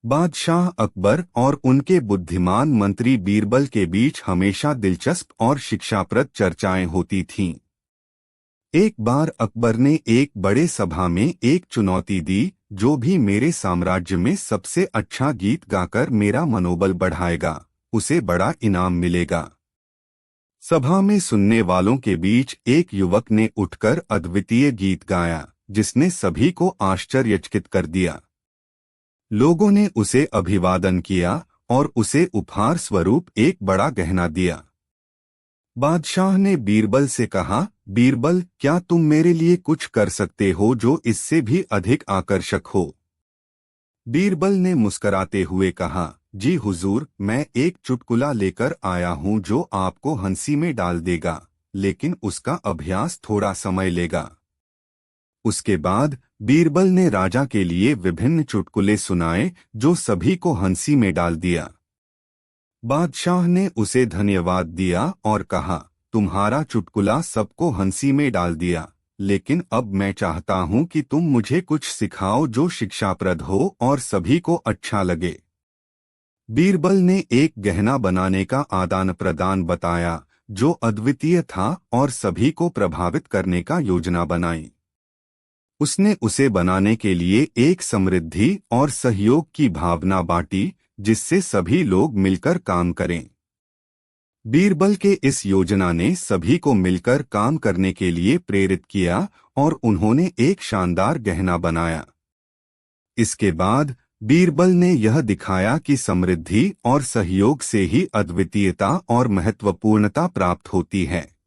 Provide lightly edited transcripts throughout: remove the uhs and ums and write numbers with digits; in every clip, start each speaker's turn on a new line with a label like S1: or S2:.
S1: बादशाह अकबर और उनके बुद्धिमान मंत्री बीरबल के बीच हमेशा दिलचस्प और शिक्षाप्रद चर्चाएं होती थीं। एक बार अकबर ने एक बड़े सभा में एक चुनौती दी, जो भी मेरे साम्राज्य में सबसे अच्छा गीत गाकर मेरा मनोबल बढ़ाएगा, उसे बड़ा इनाम मिलेगा। सभा में सुनने वालों के बीच एक युवक ने उठकर अद्वितीय गीत गाया, जिसने सभी को आश्चर्यचकित कर दिया। लोगों ने उसे अभिवादन किया और उसे उपहार स्वरूप एक बड़ा गहना दिया। बादशाह ने बीरबल से कहा, बीरबल, क्या तुम मेरे लिए कुछ कर सकते हो जो इससे भी अधिक आकर्षक हो? बीरबल ने मुस्कराते हुए कहा, जी हुजूर, मैं एक चुटकुला लेकर आया हूं जो आपको हंसी में डाल देगा, लेकिन उसका अभ्यास थोड़ा समय लेगा। उसके बाद बीरबल ने राजा के लिए विभिन्न चुटकुले सुनाए, जो सभी को हंसी में डाल दिया। बादशाह ने उसे धन्यवाद दिया और कहा, तुम्हारा चुटकुला सबको हंसी में डाल दिया, लेकिन अब मैं चाहता हूं कि तुम मुझे कुछ सिखाओ जो शिक्षाप्रद हो और सभी को अच्छा लगे। बीरबल ने एक गहना बनाने का आदान प्रदान बताया, जो अद्वितीय था और सभी को प्रभावित करने का योजना बनाई। उसने उसे बनाने के लिए एक समृद्धि और सहयोग की भावना बांटी, जिससे सभी लोग मिलकर काम करें। बीरबल के इस योजना ने सभी को मिलकर काम करने के लिए प्रेरित किया और उन्होंने एक शानदार गहना बनाया। इसके बाद बीरबल ने यह दिखाया कि समृद्धि और सहयोग से ही अद्वितीयता और महत्वपूर्णता प्राप्त होती है।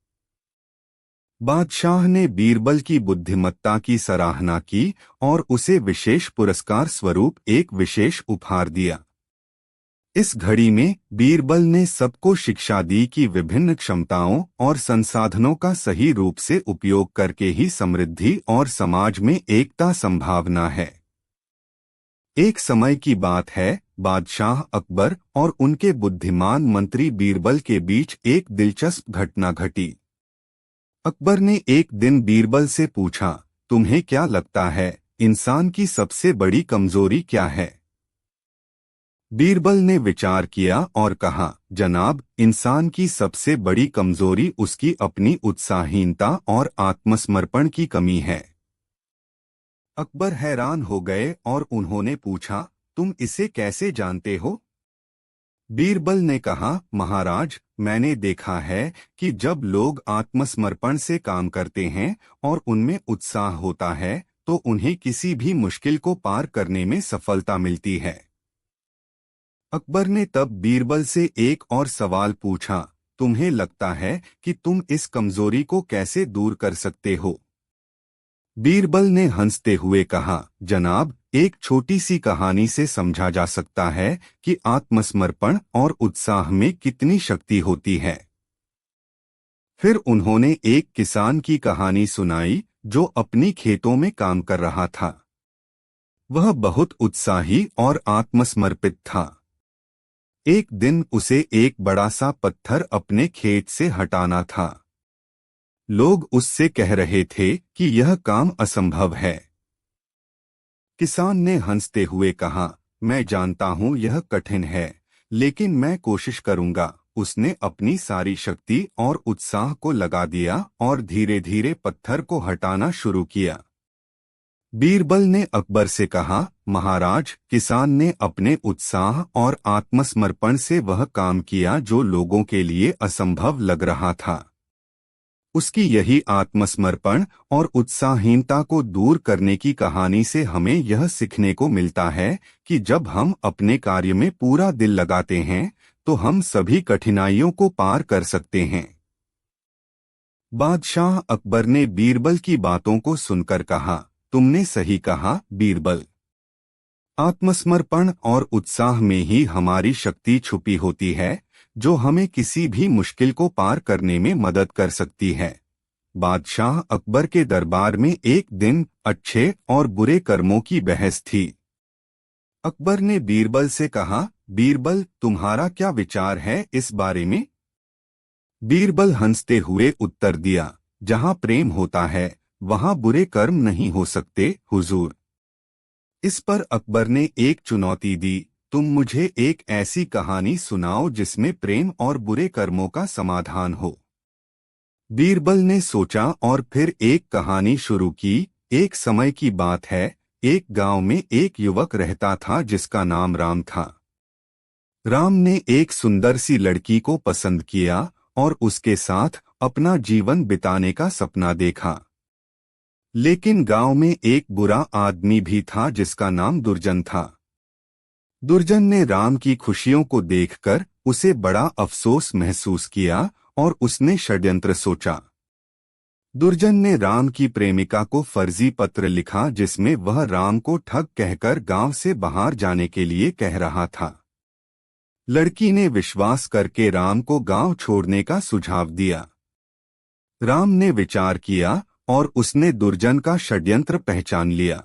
S1: बादशाह ने बीरबल की बुद्धिमत्ता की सराहना की और उसे विशेष पुरस्कार स्वरूप एक विशेष उपहार दिया। इस घड़ी में बीरबल ने सबको शिक्षा दी कि विभिन्न क्षमताओं और संसाधनों का सही रूप से उपयोग करके ही समृद्धि और समाज में एकता संभावना है। एक समय की बात है, बादशाह अकबर और उनके बुद्धिमान मंत्री बीरबल के बीच एक दिलचस्प घटना घटी। अकबर ने एक दिन बीरबल से पूछा, तुम्हें क्या लगता है, इंसान की सबसे बड़ी कमजोरी क्या है? बीरबल ने विचार किया और कहा, जनाब, इंसान की सबसे बड़ी कमजोरी उसकी अपनी उत्साहहीनता और आत्मसमर्पण की कमी है। अकबर हैरान हो गए और उन्होंने पूछा, तुम इसे कैसे जानते हो? बीरबल ने कहा, महाराज, मैंने देखा है कि जब लोग आत्मसमर्पण से काम करते हैं और उनमें उत्साह होता है, तो उन्हें किसी भी मुश्किल को पार करने में सफलता मिलती है। अकबर ने तब बीरबल से एक और सवाल पूछा, तुम्हें लगता है कि तुम इस कमजोरी को कैसे दूर कर सकते हो? बीरबल ने हंसते हुए कहा, जनाब, एक छोटी सी कहानी से समझा जा सकता है कि आत्मसमर्पण और उत्साह में कितनी शक्ति होती है। फिर उन्होंने एक किसान की कहानी सुनाई जो अपनी खेतों में काम कर रहा था। वह बहुत उत्साही और आत्मसमर्पित था। एक दिन उसे एक बड़ा सा पत्थर अपने खेत से हटाना था। लोग उससे कह रहे थे कि यह काम असंभव है। किसान ने हंसते हुए कहा, मैं जानता हूं यह कठिन है, लेकिन मैं कोशिश करूंगा। उसने अपनी सारी शक्ति और उत्साह को लगा दिया और धीरे धीरे पत्थर को हटाना शुरू किया। बीरबल ने अकबर से कहा, महाराज, किसान ने अपने उत्साह और आत्मसमर्पण से वह काम किया जो लोगों के लिए असंभव लग रहा था। उसकी यही आत्मसमर्पण और उत्साहहीनता को दूर करने की कहानी से हमें यह सीखने को मिलता है कि जब हम अपने कार्य में पूरा दिल लगाते हैं, तो हम सभी कठिनाइयों को पार कर सकते हैं। बादशाह अकबर ने बीरबल की बातों को सुनकर कहा, तुमने सही कहा बीरबल। आत्मसमर्पण और उत्साह में ही हमारी शक्ति छुपी होती है, जो हमें किसी भी मुश्किल को पार करने में मदद कर सकती है। बादशाह अकबर के दरबार में एक दिन अच्छे और बुरे कर्मों की बहस थी। अकबर ने बीरबल से कहा, बीरबल, तुम्हारा क्या विचार है इस बारे में? बीरबल हंसते हुए उत्तर दिया, जहां प्रेम होता है, वहां बुरे कर्म नहीं हो सकते, हुजूर। इस पर अकबर ने एक चुनौती दी, तुम मुझे एक ऐसी कहानी सुनाओ जिसमें प्रेम और बुरे कर्मों का समाधान हो। बीरबल ने सोचा और फिर एक कहानी शुरू की। एक समय की बात है, एक गांव में एक युवक रहता था जिसका नाम राम था। राम ने एक सुंदर सी लड़की को पसंद किया और उसके साथ अपना जीवन बिताने का सपना देखा। लेकिन गांव में एक बुरा आदमी भी था जिसका नाम दुर्जन था। दुर्जन ने राम की खुशियों को देखकर उसे बड़ा अफसोस महसूस किया और उसने षड्यंत्र सोचा। दुर्जन ने राम की प्रेमिका को फर्जी पत्र लिखा जिसमें वह राम को ठग कहकर गांव से बाहर जाने के लिए कह रहा था। लड़की ने विश्वास करके राम को गांव छोड़ने का सुझाव दिया। राम ने विचार किया और उसने दुर्जन का षड्यंत्र पहचान लिया।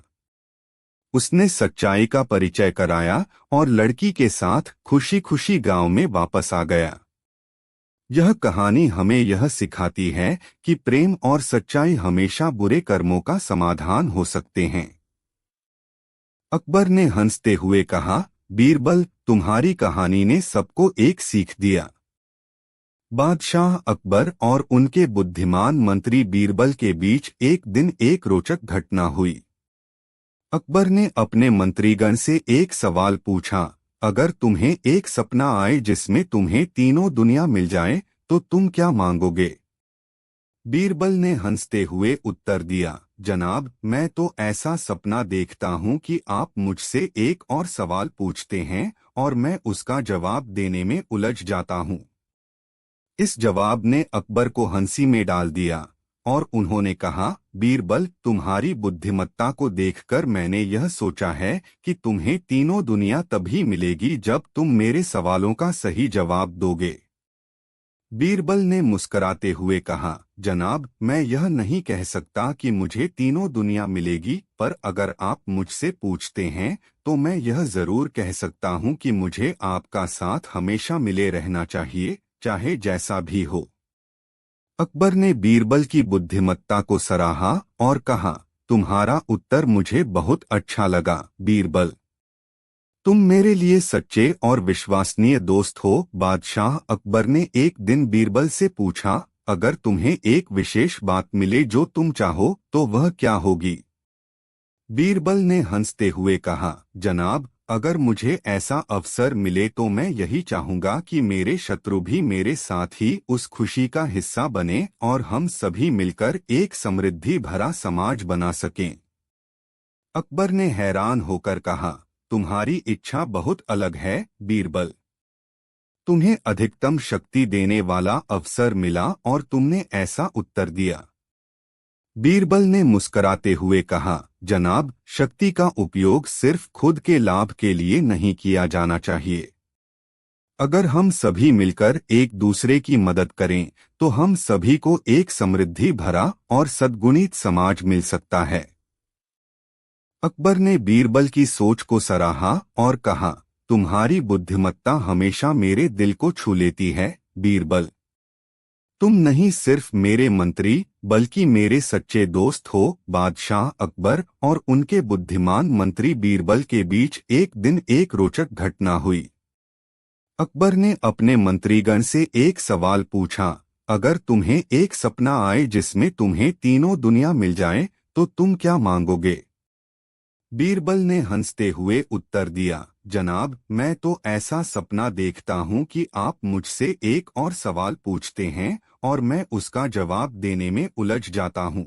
S1: उसने सच्चाई का परिचय कराया और लड़की के साथ खुशी खुशी गांव में वापस आ गया। यह कहानी हमें यह सिखाती है कि प्रेम और सच्चाई हमेशा बुरे कर्मों का समाधान हो सकते हैं। अकबर ने हंसते हुए कहा, बीरबल, तुम्हारी कहानी ने सबको एक सीख दिया। बादशाह अकबर और उनके बुद्धिमान मंत्री बीरबल के बीच एक दिन एक रोचक घटना हुई। अकबर ने अपने मंत्रीगण से एक सवाल पूछा, अगर तुम्हें एक सपना आए जिसमें तुम्हें तीनों दुनिया मिल जाए तो तुम क्या मांगोगे? बीरबल ने हंसते हुए उत्तर दिया, जनाब, मैं तो ऐसा सपना देखता हूं कि आप मुझसे एक और सवाल पूछते हैं और मैं उसका जवाब देने में उलझ जाता हूं। इस जवाब ने अकबर को हंसी में डाल दिया और उन्होंने कहा, बीरबल, तुम्हारी बुद्धिमत्ता को देखकर मैंने यह सोचा है कि तुम्हें तीनों दुनिया तभी मिलेगी जब तुम मेरे सवालों का सही जवाब दोगे। बीरबल ने मुस्कराते हुए कहा, जनाब, मैं यह नहीं कह सकता कि मुझे तीनों दुनिया मिलेगी, पर अगर आप मुझसे पूछते हैं तो मैं यह जरूर कह सकता हूं कि मुझे आपका साथ हमेशा मिले रहना चाहिए, चाहे जैसा भी हो। अकबर ने बीरबल की बुद्धिमत्ता को सराहा और कहा, तुम्हारा उत्तर मुझे बहुत अच्छा लगा बीरबल। तुम मेरे लिए सच्चे और विश्वसनीय दोस्त हो। बादशाह अकबर ने एक दिन बीरबल से पूछा, अगर तुम्हें एक विशेष बात मिले जो तुम चाहो तो वह क्या होगी? बीरबल ने हंसते हुए कहा, जनाब, अगर मुझे ऐसा अवसर मिले तो मैं यही चाहूंगा कि मेरे शत्रु भी मेरे साथ ही उस खुशी का हिस्सा बने और हम सभी मिलकर एक समृद्धि भरा समाज बना सकें। अकबर ने हैरान होकर कहा, तुम्हारी इच्छा बहुत अलग है बीरबल। तुम्हें अधिकतम शक्ति देने वाला अवसर मिला और तुमने ऐसा उत्तर दिया। बीरबल ने मुस्कराते हुए कहा, जनाब, शक्ति का उपयोग सिर्फ खुद के लाभ के लिए नहीं किया जाना चाहिए। अगर हम सभी मिलकर एक दूसरे की मदद करें तो हम सभी को एक समृद्धि भरा और सद्गुणित समाज मिल सकता है। अकबर ने बीरबल की सोच को सराहा और कहा, तुम्हारी बुद्धिमत्ता हमेशा मेरे दिल को छू लेती है बीरबल। तुम नहीं सिर्फ मेरे मंत्री बल्कि मेरे सच्चे दोस्त हो। बादशाह अकबर और उनके बुद्धिमान मंत्री बीरबल के बीच एक दिन एक रोचक घटना हुई। अकबर ने अपने मंत्रीगण से एक सवाल पूछा, अगर तुम्हें एक सपना आए जिसमें तुम्हें तीनों दुनिया मिल जाए तो तुम क्या मांगोगे? बीरबल ने हंसते हुए उत्तर दिया, जनाब, मैं तो ऐसा सपना देखता हूं कि आप मुझसे एक और सवाल पूछते हैं और मैं उसका जवाब देने में उलझ जाता हूं।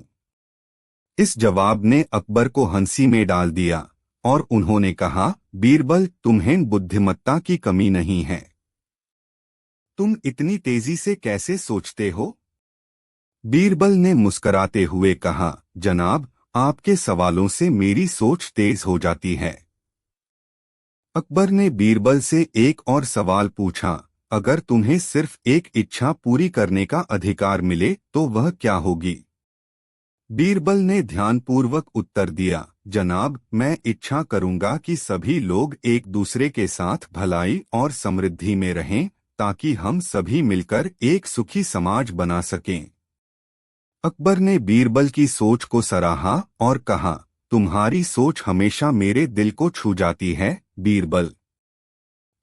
S1: इस जवाब ने अकबर को हंसी में डाल दिया और उन्होंने कहा, बीरबल, तुम्हें बुद्धिमत्ता की कमी नहीं है। तुम इतनी तेजी से कैसे सोचते हो? बीरबल ने मुस्कराते हुए कहा, जनाब, आपके सवालों से मेरी सोच तेज हो जाती है। अकबर ने बीरबल से एक और सवाल पूछा, अगर तुम्हें सिर्फ एक इच्छा पूरी करने का अधिकार मिले तो वह क्या होगी? बीरबल ने ध्यानपूर्वक उत्तर दिया, जनाब, मैं इच्छा करूंगा कि सभी लोग एक दूसरे के साथ भलाई और समृद्धि में रहें ताकि हम सभी मिलकर एक सुखी समाज बना सकें। अकबर ने बीरबल की सोच को सराहा और कहा, तुम्हारी सोच हमेशा मेरे दिल को छू जाती है बीरबल।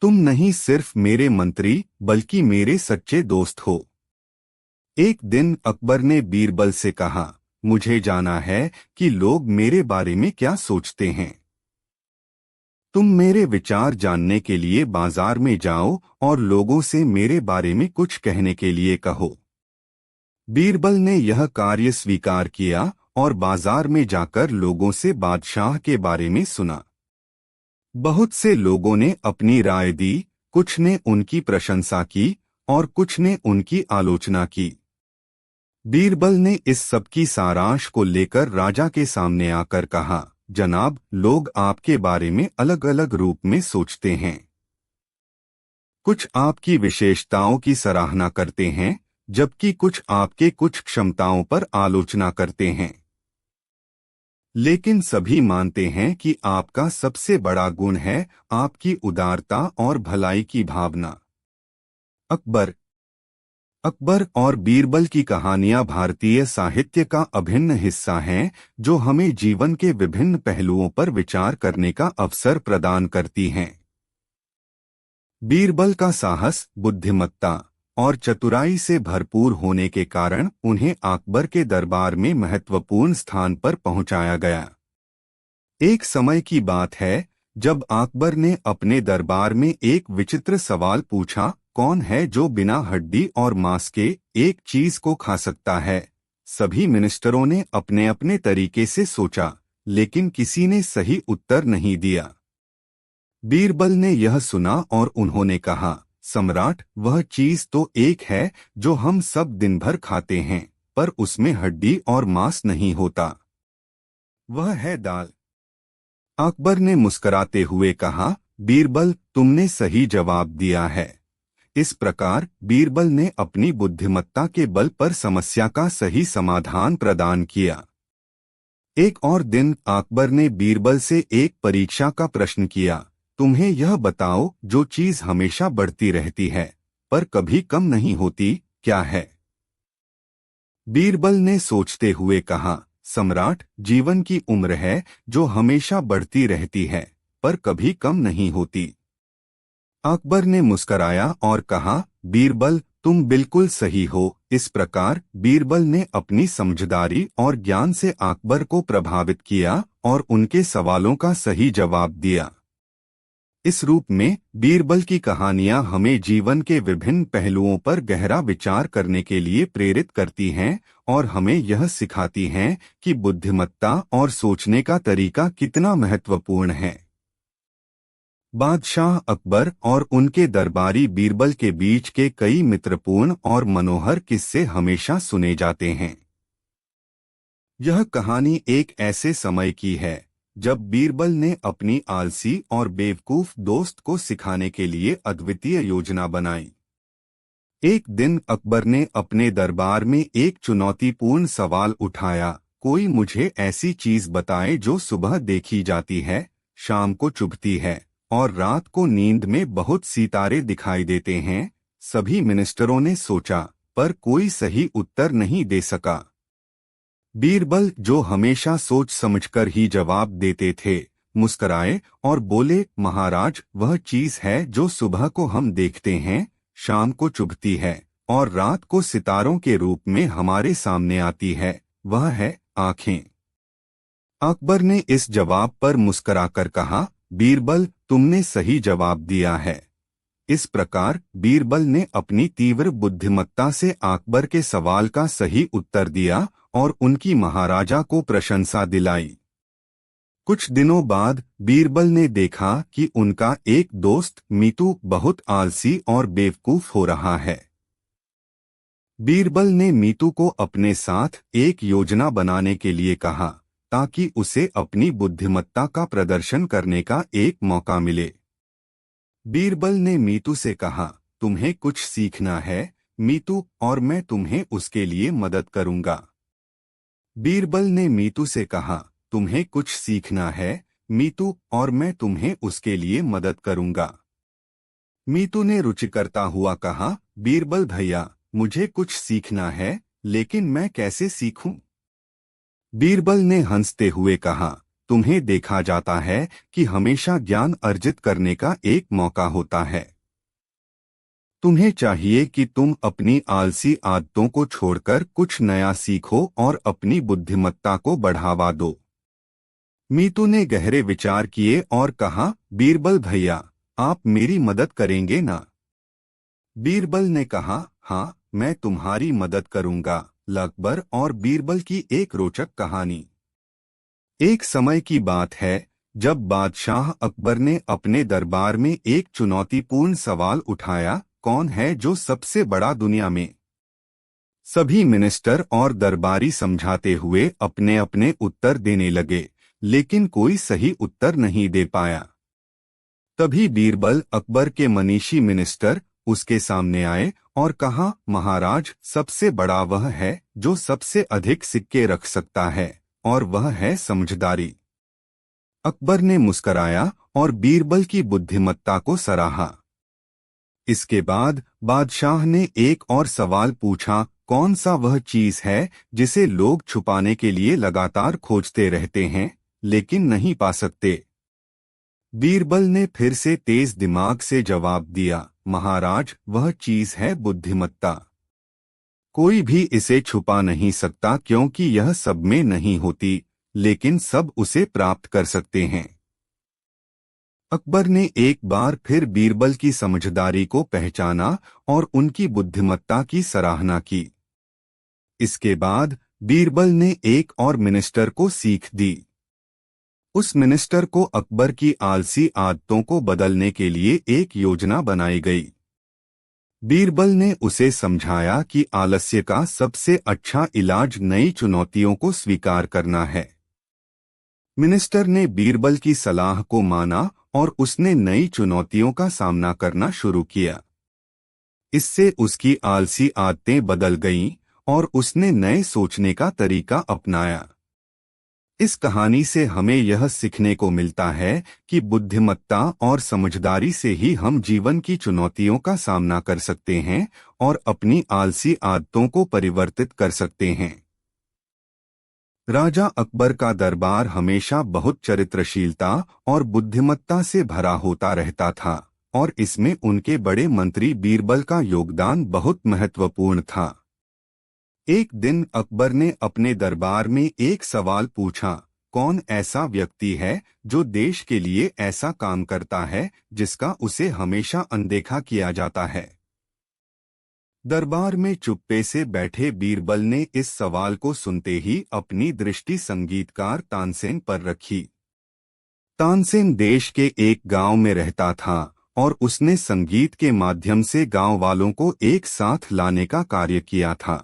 S1: तुम नहीं सिर्फ मेरे मंत्री बल्कि मेरे सच्चे दोस्त हो। एक दिन अकबर ने बीरबल से कहा, मुझे जाना है कि लोग मेरे बारे में क्या सोचते हैं। तुम मेरे विचार जानने के लिए बाजार में जाओ और लोगों से मेरे बारे में कुछ कहने के लिए कहो। बीरबल ने यह कार्य स्वीकार किया और बाजार में जाकर लोगों से बादशाह के बारे में सुना। बहुत से लोगों ने अपनी राय दी, कुछ ने उनकी प्रशंसा की और कुछ ने उनकी आलोचना की। बीरबल ने इस सब की सारांश को लेकर राजा के सामने आकर कहा, जनाब, लोग आपके बारे में अलग अलग रूप में सोचते हैं। कुछ आपकी विशेषताओं की सराहना करते हैं, जबकि कुछ आपके कुछ क्षमताओं पर आलोचना करते हैं। लेकिन सभी मानते हैं कि आपका सबसे बड़ा गुण है आपकी उदारता और भलाई की भावना। अकबर और बीरबल की कहानियां भारतीय साहित्य का अभिन्न हिस्सा हैं, जो हमें जीवन के विभिन्न पहलुओं पर विचार करने का अवसर प्रदान करती हैं। बीरबल का साहस, बुद्धिमत्ता और चतुराई से भरपूर होने के कारण उन्हें अकबर के दरबार में महत्वपूर्ण स्थान पर पहुंचाया गया। एक समय की बात है जब अकबर ने अपने दरबार में एक विचित्र सवाल पूछा, कौन है जो बिना हड्डी और मांस के एक चीज को खा सकता है। सभी मिनिस्टरों ने अपने अपने तरीके से सोचा, लेकिन किसी ने सही उत्तर नहीं दिया। बीरबल ने यह सुना और उन्होंने कहा, सम्राट, वह चीज तो एक है जो हम सब दिन भर खाते हैं, पर उसमें हड्डी और मांस नहीं होता। वह है दाल। अकबर ने मुस्कुराते हुए कहा, बीरबल, तुमने सही जवाब दिया है। इस प्रकार बीरबल ने अपनी बुद्धिमत्ता के बल पर समस्या का सही समाधान प्रदान किया। एक और दिन अकबर ने बीरबल से एक परीक्षा का प्रश्न किया, तुम्हें यह बताओ, जो चीज हमेशा बढ़ती रहती है पर कभी कम नहीं होती, क्या है। बीरबल ने सोचते हुए कहा, सम्राट, जीवन की उम्र है जो हमेशा बढ़ती रहती है पर कभी कम नहीं होती। अकबर ने मुस्कराया और कहा, बीरबल, तुम बिल्कुल सही हो। इस प्रकार बीरबल ने अपनी समझदारी और ज्ञान से अकबर को प्रभावित किया और उनके सवालों का सही जवाब दिया। इस रूप में बीरबल की कहानियां हमें जीवन के विभिन्न पहलुओं पर गहरा विचार करने के लिए प्रेरित करती हैं और हमें यह सिखाती हैं कि बुद्धिमत्ता और सोचने का तरीका कितना महत्वपूर्ण है। बादशाह अकबर और उनके दरबारी बीरबल के बीच के कई मित्रपूर्ण और मनोहर किस्से हमेशा सुने जाते हैं। यह कहानी एक ऐसे समय की है जब बीरबल ने अपनी आलसी और बेवकूफ दोस्त को सिखाने के लिए अद्वितीय योजना बनाई। एक दिन अकबर ने अपने दरबार में एक चुनौतीपूर्ण सवाल उठाया, कोई मुझे ऐसी चीज बताए जो सुबह देखी जाती है, शाम को चुभती है और रात को नींद में बहुत सितारे दिखाई देते हैं। सभी मिनिस्टरों ने सोचा, पर कोई सही उत्तर नहीं दे सका। बीरबल, जो हमेशा सोच समझकर ही जवाब देते थे, मुस्कराए और बोले, महाराज, वह चीज है जो सुबह को हम देखते हैं, शाम को चुभती है और रात को सितारों के रूप में हमारे सामने आती है, वह है आँखें। अकबर ने इस जवाब पर मुस्कराकर कहा, बीरबल, तुमने सही जवाब दिया है। इस प्रकार बीरबल ने अपनी तीव्र बुद्धिमत्ता से अकबर के सवाल का सही उत्तर दिया और उनकी महाराजा को प्रशंसा दिलाई। कुछ दिनों बाद बीरबल ने देखा कि उनका एक दोस्त मीतू बहुत आलसी और बेवकूफ हो रहा है। बीरबल ने मीतू को अपने साथ एक योजना बनाने के लिए कहा ताकि उसे अपनी बुद्धिमत्ता का प्रदर्शन करने का एक मौका मिले। बीरबल ने मीतू से कहा, तुम्हें कुछ सीखना है मीतू, और मैं तुम्हें उसके लिए मदद करूंगा। बीरबल ने मीतू से कहा, तुम्हें कुछ सीखना है मीतू, और मैं तुम्हें उसके लिए मदद करूंगा। मीतू ने रुचि करता हुआ कहा, बीरबल भैया, मुझे कुछ सीखना है, लेकिन मैं कैसे सीखूं? बीरबल ने हंसते हुए कहा, तुम्हें देखा जाता है कि हमेशा ज्ञान अर्जित करने का एक मौका होता है। तुम्हें चाहिए कि तुम अपनी आलसी आदतों को छोड़कर कुछ नया सीखो और अपनी बुद्धिमत्ता को बढ़ावा दो। मीतू ने गहरे विचार किए और कहा, बीरबल भैया, आप मेरी मदद करेंगे ना? बीरबल ने कहा, हाँ, मैं तुम्हारी मदद करूंगा। अकबर और बीरबल की एक रोचक कहानी। एक समय की बात है जब बादशाह अकबर ने अपने दरबार में एक चुनौतीपूर्ण सवाल उठाया, कौन है जो सबसे बड़ा दुनिया में? सभी मिनिस्टर और दरबारी समझाते हुए अपने अपने उत्तर देने लगे, लेकिन कोई सही उत्तर नहीं दे पाया। तभी बीरबल, अकबर के मनीषी मिनिस्टर, उसके सामने आए और कहा, महाराज, सबसे बड़ा वह है जो सबसे अधिक सिक्के रख सकता है, और वह है समझदारी। अकबर ने मुस्कराया और बीरबल की बुद्धिमत्ता को सराहा। इसके बाद बादशाह ने एक और सवाल पूछा, कौन सा वह चीज है जिसे लोग छुपाने के लिए लगातार खोजते रहते हैं लेकिन नहीं पा सकते? बीरबल ने फिर से तेज दिमाग से जवाब दिया, महाराज, वह चीज है बुद्धिमत्ता। कोई भी इसे छुपा नहीं सकता क्योंकि यह सब में नहीं होती, लेकिन सब उसे प्राप्त कर सकते हैं। अकबर ने एक बार फिर बीरबल की समझदारी को पहचाना और उनकी बुद्धिमत्ता की सराहना की। इसके बाद बीरबल ने एक और मिनिस्टर को सीख दी। उस मिनिस्टर को अकबर की आलसी आदतों को बदलने के लिए एक योजना बनाई गई। बीरबल ने उसे समझाया कि आलस्य का सबसे अच्छा इलाज नई चुनौतियों को स्वीकार करना है। मिनिस्टर ने बीरबल की सलाह को माना और उसने नई चुनौतियों का सामना करना शुरू किया। इससे उसकी आलसी आदतें बदल गईं और उसने नए सोचने का तरीका अपनाया। इस कहानी से हमें यह सीखने को मिलता है कि बुद्धिमत्ता और समझदारी से ही हम जीवन की चुनौतियों का सामना कर सकते हैं और अपनी आलसी आदतों को परिवर्तित कर सकते हैं। राजा अकबर का दरबार हमेशा बहुत चरित्रशीलता और बुद्धिमत्ता से भरा होता रहता था और इसमें उनके बड़े मंत्री बीरबल का योगदान बहुत महत्वपूर्ण था। एक दिन अकबर ने अपने दरबार में एक सवाल पूछा, कौन ऐसा व्यक्ति है जो देश के लिए ऐसा काम करता है जिसका उसे हमेशा अनदेखा किया जाता है? दरबार में चुप्पे से बैठे बीरबल ने इस सवाल को सुनते ही अपनी दृष्टि संगीतकार तानसेन पर रखी। तानसेन देश के एक गांव में रहता था और उसने संगीत के माध्यम से गांव वालों को एक साथ लाने का कार्य किया था।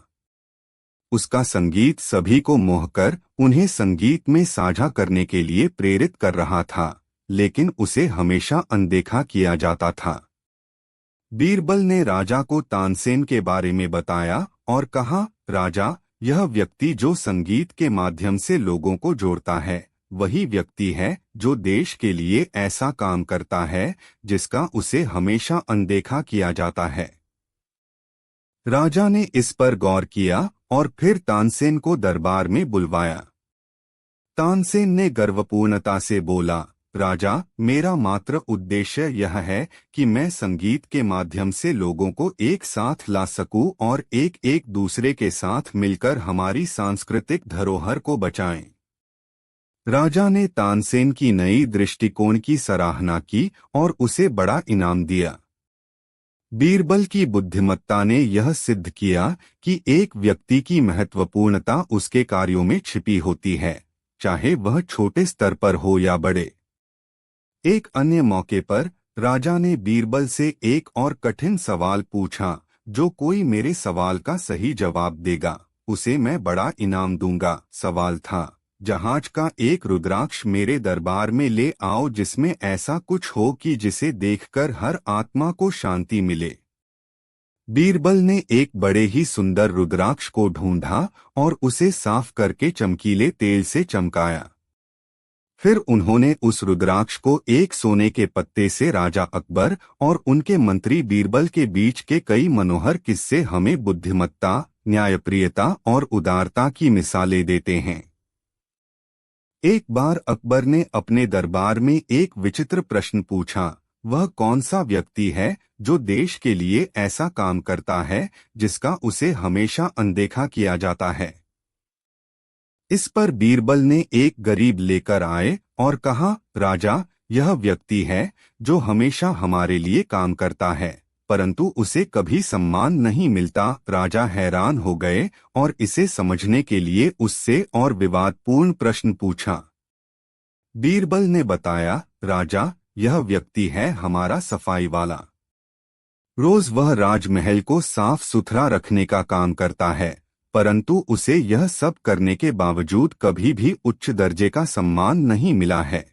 S1: उसका संगीत सभी को मोहकर उन्हें संगीत में साझा करने के लिए प्रेरित कर रहा था, लेकिन उसे हमेशा अनदेखा किया जाता था। बीरबल ने राजा को तानसेन के बारे में बताया और कहा, राजा, यह व्यक्ति जो संगीत के माध्यम से लोगों को जोड़ता है, वही व्यक्ति है जो देश के लिए ऐसा काम करता है जिसका उसे हमेशा अनदेखा किया जाता है। राजा ने इस पर गौर किया और फिर तानसेन को दरबार में बुलवाया। तानसेन ने गर्वपूर्णता से बोला, राजा, मेरा मात्र उद्देश्य यह है कि मैं संगीत के माध्यम से लोगों को एक साथ ला सकूं और एक एक दूसरे के साथ मिलकर हमारी सांस्कृतिक धरोहर को बचाएं। राजा ने तानसेन की नई दृष्टिकोण की सराहना की और उसे बड़ा इनाम दिया। बीरबल की बुद्धिमत्ता ने यह सिद्ध किया कि एक व्यक्ति की महत्वपूर्णता उसके कार्यों में छिपी होती है, चाहे वह छोटे स्तर पर हो या बड़े। एक अन्य मौके पर राजा ने बीरबल से एक और कठिन सवाल पूछा, जो कोई मेरे सवाल का सही जवाब देगा उसे मैं बड़ा इनाम दूंगा। सवाल था, जहाज का एक रुद्राक्ष मेरे दरबार में ले आओ जिसमें ऐसा कुछ हो कि जिसे देखकर हर आत्मा को शांति मिले। बीरबल ने एक बड़े ही सुंदर रुद्राक्ष को ढूंढा और उसे साफ करके चमकीले तेल से चमकाया। फिर उन्होंने उस रुद्राक्ष को एक सोने के पत्ते से राजा अकबर और उनके मंत्री बीरबल के बीच के कई मनोहर किस्से हमें बुद्धिमत्ता, न्यायप्रियता और उदारता की मिसालें देते हैं। एक बार अकबर ने अपने दरबार में एक विचित्र प्रश्न पूछा। वह कौन सा व्यक्ति है जो देश के लिए ऐसा काम करता है जिसका उसे हमेशा अनदेखा किया जाता है? इस पर बीरबल ने एक गरीब लेकर आए और कहा, राजा, यह व्यक्ति है जो हमेशा हमारे लिए काम करता है, परंतु उसे कभी सम्मान नहीं मिलता। राजा हैरान हो गए और इसे समझने के लिए उससे और विवादपूर्ण प्रश्न पूछा। बीरबल ने बताया, राजा, यह व्यक्ति है हमारा सफाई वाला। रोज वह राजमहल को साफ सुथरा रखने का काम करता है, परंतु उसे यह सब करने के बावजूद कभी भी उच्च दर्जे का सम्मान नहीं मिला है।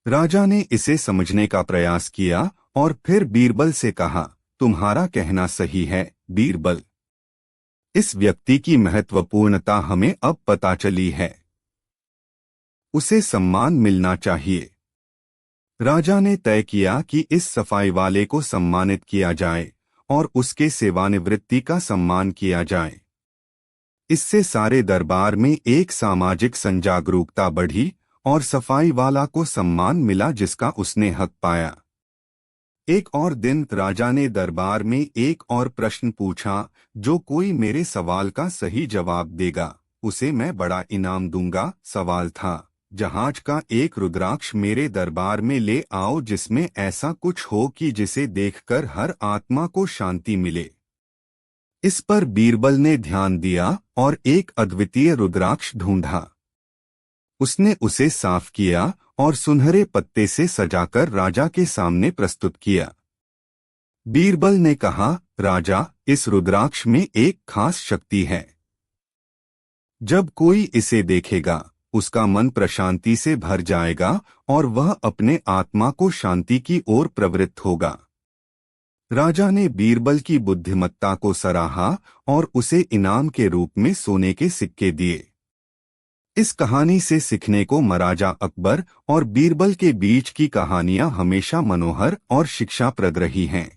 S1: राजा ने इसे समझने का प्रयास किया और फिर बीरबल से कहा, तुम्हारा कहना सही है बीरबल। इस व्यक्ति की महत्वपूर्णता हमें अब पता चली है। उसे सम्मान मिलना चाहिए। राजा ने तय किया कि इस सफाई वाले को सम्मानित किया जाए और उसके सेवानिवृत्ति का सम्मान किया जाए। इससे सारे दरबार में एक सामाजिक संजागरूकता बढ़ी और सफाई वाला को सम्मान मिला जिसका उसने हक पाया। एक और दिन राजा ने दरबार में एक और प्रश्न पूछा, जो कोई मेरे सवाल का सही जवाब देगा उसे मैं बड़ा इनाम दूंगा। सवाल था, जहाज का एक रुद्राक्ष मेरे दरबार में ले आओ जिसमें ऐसा कुछ हो कि जिसे देखकर हर आत्मा को शांति मिले। इस पर बीरबल ने ध्यान दिया और एक अद्वितीय रुद्राक्ष ढूंढा। उसने उसे साफ किया और सुनहरे पत्ते से सजाकर राजा के सामने प्रस्तुत किया। बीरबल ने कहा, राजा, इस रुद्राक्ष में एक खास शक्ति है। जब कोई इसे देखेगा उसका मन प्रशांति से भर जाएगा और वह अपने आत्मा को शांति की ओर प्रवृत्त होगा। राजा ने बीरबल की बुद्धिमत्ता को सराहा और उसे इनाम के रूप में सोने के सिक्के दिए। इस कहानी से सीखने को महाराजा अकबर और बीरबल के बीच की कहानियां हमेशा मनोहर और शिक्षाप्रद रही हैं।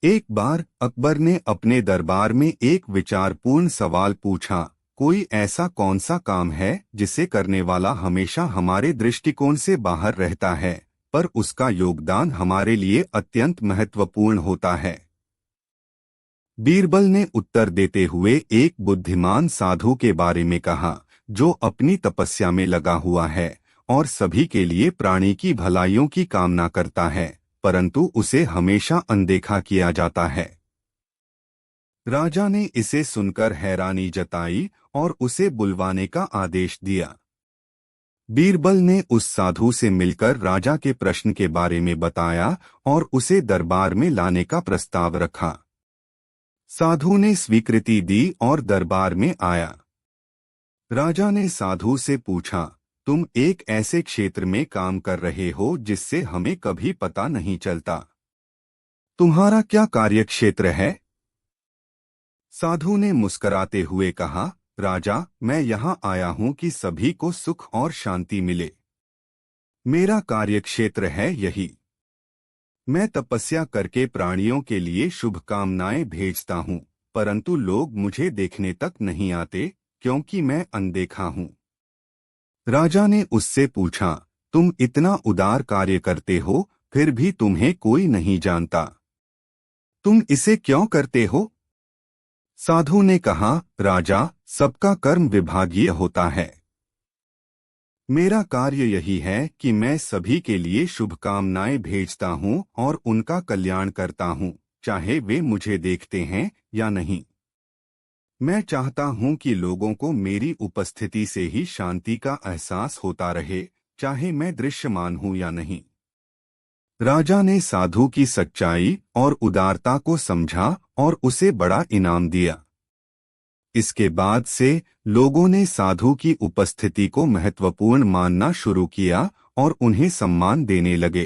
S1: एक बार अकबर ने अपने दरबार में एक विचारपूर्ण सवाल पूछा, कोई ऐसा कौन सा काम है जिसे करने वाला हमेशा हमारे दृष्टिकोण से बाहर रहता है, पर उसका योगदान हमारे लिए अत्यंत महत्वपूर्ण होता है? बीरबल ने उत्तर देते हुए एक बुद्धिमान साधु के बारे में कहा, जो अपनी तपस्या में लगा हुआ है और सभी के लिए प्राणी की भलाइयों की कामना करता है, परंतु उसे हमेशा अनदेखा किया जाता है। राजा ने इसे सुनकर हैरानी जताई और उसे बुलवाने का आदेश दिया। बीरबल ने उस साधु से मिलकर राजा के प्रश्न के बारे में बताया और उसे दरबार में लाने का प्रस्ताव रखा। साधु ने स्वीकृति दी और दरबार में आया। राजा ने साधु से पूछा, तुम एक ऐसे क्षेत्र में काम कर रहे हो जिससे हमें कभी पता नहीं चलता। तुम्हारा क्या कार्यक्षेत्र है? साधु ने मुस्कराते हुए कहा, राजा, मैं यहाँ आया हूँ कि सभी को सुख और शांति मिले। मेरा कार्यक्षेत्र है यही। मैं तपस्या करके प्राणियों के लिए शुभकामनाएं भेजता हूँ, परंतु लोग मुझे देखने तक नहीं आते क्योंकि मैं अनदेखा हूँ। राजा ने उससे पूछा, तुम इतना उदार कार्य करते हो फिर भी तुम्हें कोई नहीं जानता। तुम इसे क्यों करते हो? साधु ने कहा, राजा, सबका कर्म विभागीय होता है। मेरा कार्य यही है कि मैं सभी के लिए शुभकामनाएं भेजता हूं और उनका कल्याण करता हूं, चाहे वे मुझे देखते हैं या नहीं। मैं चाहता हूं कि लोगों को मेरी उपस्थिति से ही शांति का एहसास होता रहे, चाहे मैं दृश्यमान हूं या नहीं। राजा ने साधु की सच्चाई और उदारता को समझा और उसे बड़ा इनाम दिया। इसके बाद से लोगों ने साधु की उपस्थिति को महत्वपूर्ण मानना शुरू किया और उन्हें सम्मान देने लगे।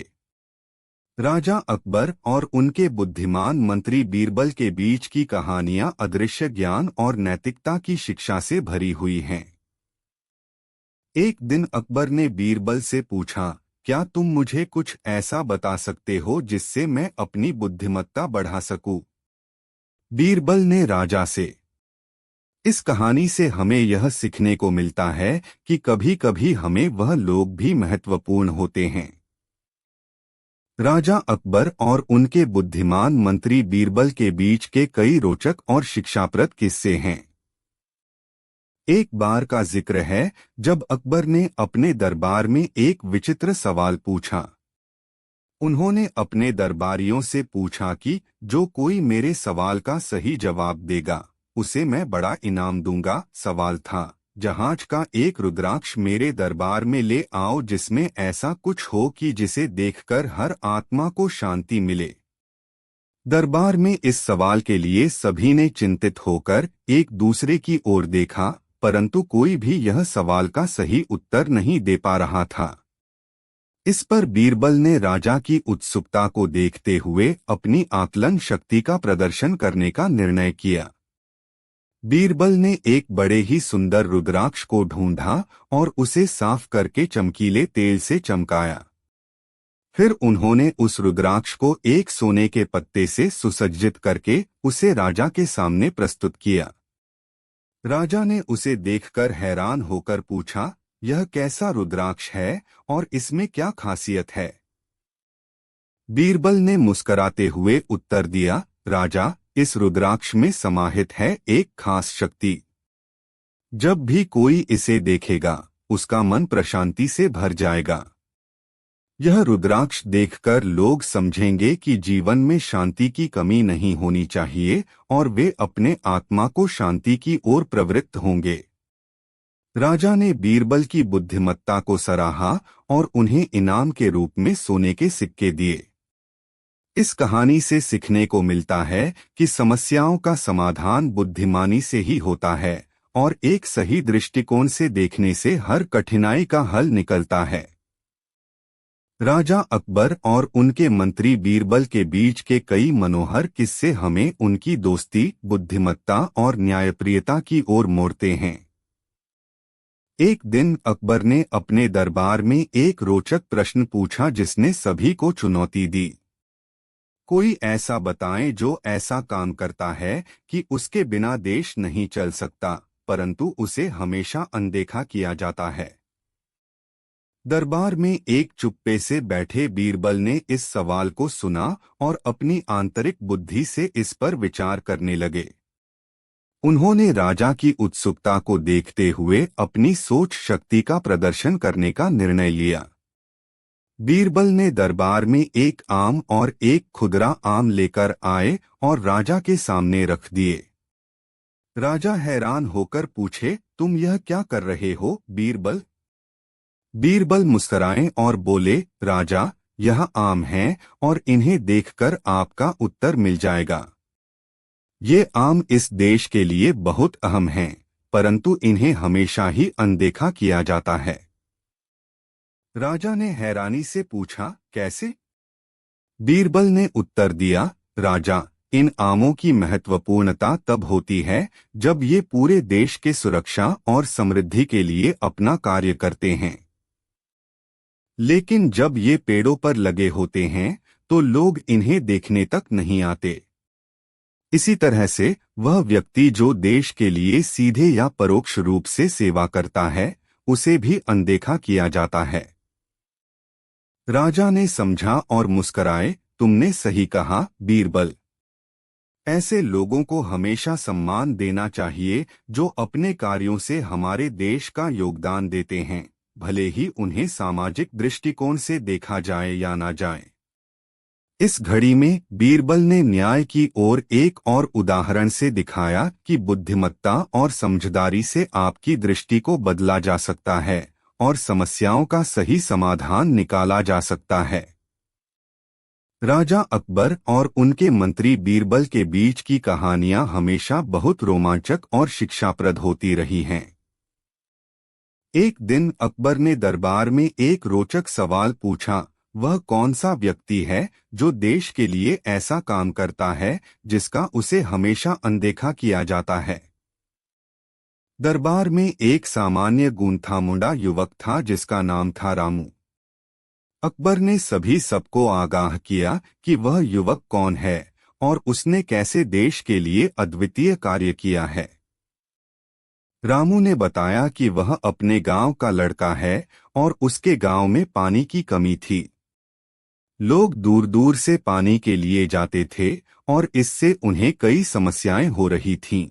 S1: राजा अकबर और उनके बुद्धिमान मंत्री बीरबल के बीच की कहानियां अदृश्य ज्ञान और नैतिकता की शिक्षा से भरी हुई हैं। एक दिन अकबर ने बीरबल से पूछा, क्या तुम मुझे कुछ ऐसा बता सकते हो जिससे मैं अपनी बुद्धिमत्ता बढ़ा सकूं? बीरबल ने राजा से इस कहानी से हमें यह सीखने को मिलता है कि कभी कभी हमें वह लोग भी महत्वपूर्ण होते हैं। राजा अकबर और उनके बुद्धिमान मंत्री बीरबल के बीच के कई रोचक और शिक्षाप्रद किस्से हैं। एक बार का जिक्र है जब अकबर ने अपने दरबार में एक विचित्र सवाल पूछा। उन्होंने अपने दरबारियों से पूछा कि जो कोई मेरे सवाल का सही जवाब देगा उसे मैं बड़ा इनाम दूंगा। सवाल था, जहाज का एक रुद्राक्ष मेरे दरबार में ले आओ जिसमें ऐसा कुछ हो कि जिसे देखकर हर आत्मा को शांति मिले। दरबार में इस सवाल के लिए सभी ने चिंतित होकर एक दूसरे की ओर देखा, परंतु कोई भी यह सवाल का सही उत्तर नहीं दे पा रहा था। इस पर बीरबल ने राजा की उत्सुकता को देखते हुए अपनी आकलन शक्ति का प्रदर्शन करने का निर्णय किया। बीरबल ने एक बड़े ही सुंदर रुद्राक्ष को ढूंढा और उसे साफ करके चमकीले तेल से चमकाया। फिर उन्होंने उस रुद्राक्ष को एक सोने के पत्ते से सुसज्जित करके उसे राजा के सामने प्रस्तुत किया। राजा ने उसे देखकर हैरान होकर पूछा, यह कैसा रुद्राक्ष है और इसमें क्या खासियत है? बीरबल ने मुस्कराते हुए उत्तर दिया, राजा, इस रुद्राक्ष में समाहित है एक खास शक्ति। जब भी कोई इसे देखेगा उसका मन प्रशांति से भर जाएगा। यह रुद्राक्ष देखकर लोग समझेंगे कि जीवन में शांति की कमी नहीं होनी चाहिए और वे अपने आत्मा को शांति की ओर प्रवृत्त होंगे। राजा ने बीरबल की बुद्धिमत्ता को सराहा और उन्हें इनाम के रूप में सोने के सिक्के दिए। इस कहानी से सीखने को मिलता है कि समस्याओं का समाधान बुद्धिमानी से ही होता है और एक सही दृष्टिकोण से देखने से हर कठिनाई का हल निकलता है। राजा अकबर और उनके मंत्री बीरबल के बीच के कई मनोहर किस्से हमें उनकी दोस्ती, बुद्धिमत्ता और न्यायप्रियता की ओर मोड़ते हैं। एक दिन अकबर ने अपने दरबार में एक रोचक प्रश्न पूछा जिसने सभी को चुनौती दी। कोई ऐसा बताएं जो ऐसा काम करता है कि उसके बिना देश नहीं चल सकता, परंतु उसे हमेशा अनदेखा किया जाता है। दरबार में एक चुप्पे से बैठे बीरबल ने इस सवाल को सुना और अपनी आंतरिक बुद्धि से इस पर विचार करने लगे। उन्होंने राजा की उत्सुकता को देखते हुए अपनी सोच शक्ति का प्रदर्शन करने का निर्णय लिया। बीरबल ने दरबार में एक आम और एक खुदरा आम लेकर आए और राजा के सामने रख दिए। राजा हैरान होकर पूछे, तुम यह क्या कर रहे हो बीरबल? बीरबल मुस्कुराए और बोले, राजा, यह आम हैं और इन्हें देखकर आपका उत्तर मिल जाएगा। ये आम इस देश के लिए बहुत अहम हैं, परंतु इन्हें हमेशा ही अनदेखा किया जाता है। राजा ने हैरानी से पूछा, कैसे? बीरबल ने उत्तर दिया, राजा, इन आमों की महत्वपूर्णता तब होती है जब ये पूरे देश के सुरक्षा और समृद्धि के लिए अपना कार्य करते हैं, लेकिन जब ये पेड़ों पर लगे होते हैं तो लोग इन्हें देखने तक नहीं आते। इसी तरह से वह व्यक्ति जो देश के लिए सीधे या परोक्ष रूप से सेवा करता है उसे भी अनदेखा किया जाता है। राजा ने समझा और मुस्कराए, तुमने सही कहा बीरबल। ऐसे लोगों को हमेशा सम्मान देना चाहिए जो अपने कार्यों से हमारे देश का योगदान देते हैं, भले ही उन्हें सामाजिक दृष्टिकोण से देखा जाए या ना जाए। इस घड़ी में बीरबल ने न्याय की ओर एक और उदाहरण से दिखाया कि बुद्धिमत्ता और समझदारी से आपकी दृष्टि को बदला जा सकता है और समस्याओं का सही समाधान निकाला जा सकता है। राजा अकबर और उनके मंत्री बीरबल के बीच की कहानियां हमेशा बहुत रोमांचक और शिक्षाप्रद होती रही हैं। एक दिन अकबर ने दरबार में एक रोचक सवाल पूछा, वह कौन सा व्यक्ति है जो देश के लिए ऐसा काम करता है जिसका उसे हमेशा अनदेखा किया जाता है? दरबार में एक सामान्य गूंथा-मुंडा युवक था जिसका नाम था रामू। अकबर ने सबको आगाह किया कि वह युवक कौन है और उसने कैसे देश के लिए अद्वितीय कार्य किया है। रामू ने बताया कि वह अपने गांव का लड़का है और उसके गांव में पानी की कमी थी। लोग दूर दूर से पानी के लिए जाते थे और इससे उन्हें कई समस्याएं हो रही थीं।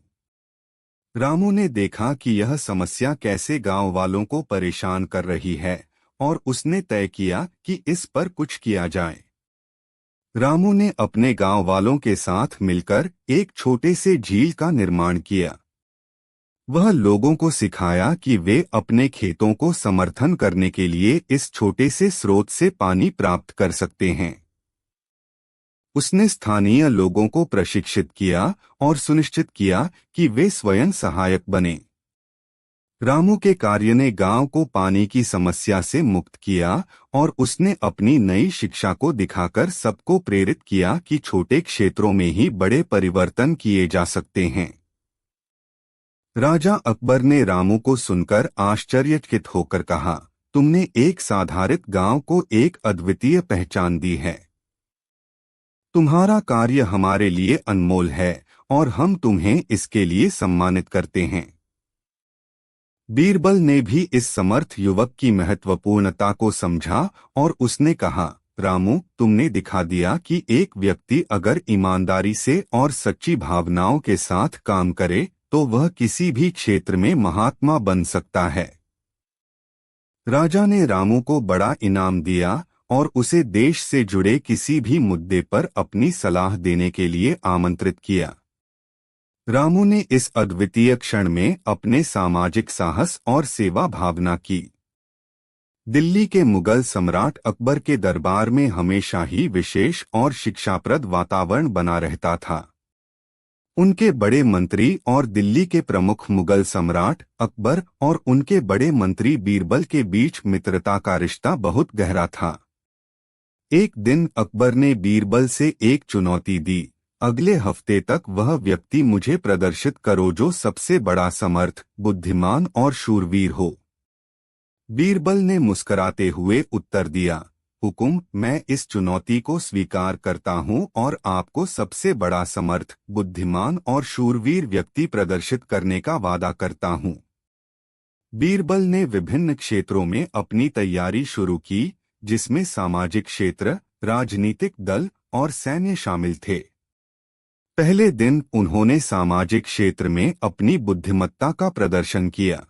S1: रामू ने देखा कि यह समस्या कैसे गांव वालों को परेशान कर रही है और उसने तय किया कि इस पर कुछ किया जाए। रामू ने अपने गांव वालों के साथ मिलकर एक छोटे से झील का निर्माण किया। वह लोगों को सिखाया कि वे अपने खेतों को समर्थन करने के लिए इस छोटे से स्रोत से पानी प्राप्त कर सकते हैं। उसने स्थानीय लोगों को प्रशिक्षित किया और सुनिश्चित किया कि वे स्वयं सहायक बने। रामू के कार्य ने गांव को पानी की समस्या से मुक्त किया और उसने अपनी नई शिक्षा को दिखाकर सबको प्रेरित किया कि छोटे क्षेत्रों में ही बड़े परिवर्तन किए जा सकते हैं। राजा अकबर ने रामू को सुनकर आश्चर्यचकित होकर कहा, तुमने एक साधारण गांव को एक अद्वितीय पहचान दी है। तुम्हारा कार्य हमारे लिए अनमोल है और हम तुम्हें इसके लिए सम्मानित करते हैं। बीरबल ने भी इस समर्थ युवक की महत्वपूर्णता को समझा और उसने कहा, रामू, तुमने दिखा दिया कि एक व्यक्ति अगर ईमानदारी से और सच्ची भावनाओं के साथ काम करे तो वह किसी भी क्षेत्र में महात्मा बन सकता है। राजा ने रामू को बड़ा इनाम दिया और उसे देश से जुड़े किसी भी मुद्दे पर अपनी सलाह देने के लिए आमंत्रित किया। रामू ने इस अद्वितीय क्षण में अपने सामाजिक साहस और सेवा भावना की। दिल्ली के मुगल सम्राट अकबर के दरबार में हमेशा ही विशेष और शिक्षाप्रद वातावरण बना रहता था। उनके बड़े मंत्री और दिल्ली के प्रमुख मुगल सम्राट अकबर और उनके बड़े मंत्री बीरबल के बीच मित्रता का रिश्ता बहुत गहरा था। एक दिन अकबर ने बीरबल से एक चुनौती दी, अगले हफ्ते तक वह व्यक्ति मुझे प्रदर्शित करो जो सबसे बड़ा समर्थ, बुद्धिमान और शूरवीर हो। बीरबल ने मुस्कुराते हुए उत्तर दिया, हुकुम, मैं इस चुनौती को स्वीकार करता हूं और आपको सबसे बड़ा समर्थ, बुद्धिमान और शूरवीर व्यक्ति प्रदर्शित करने का वादा करता हूं। बीरबल ने विभिन्न क्षेत्रों में अपनी तैयारी शुरू की, जिसमें सामाजिक क्षेत्र, राजनीतिक दल और सैन्य शामिल थे। पहले दिन उन्होंने सामाजिक क्षेत्र में अपनी बुद्धिमत्ता का प्रदर्शन किया।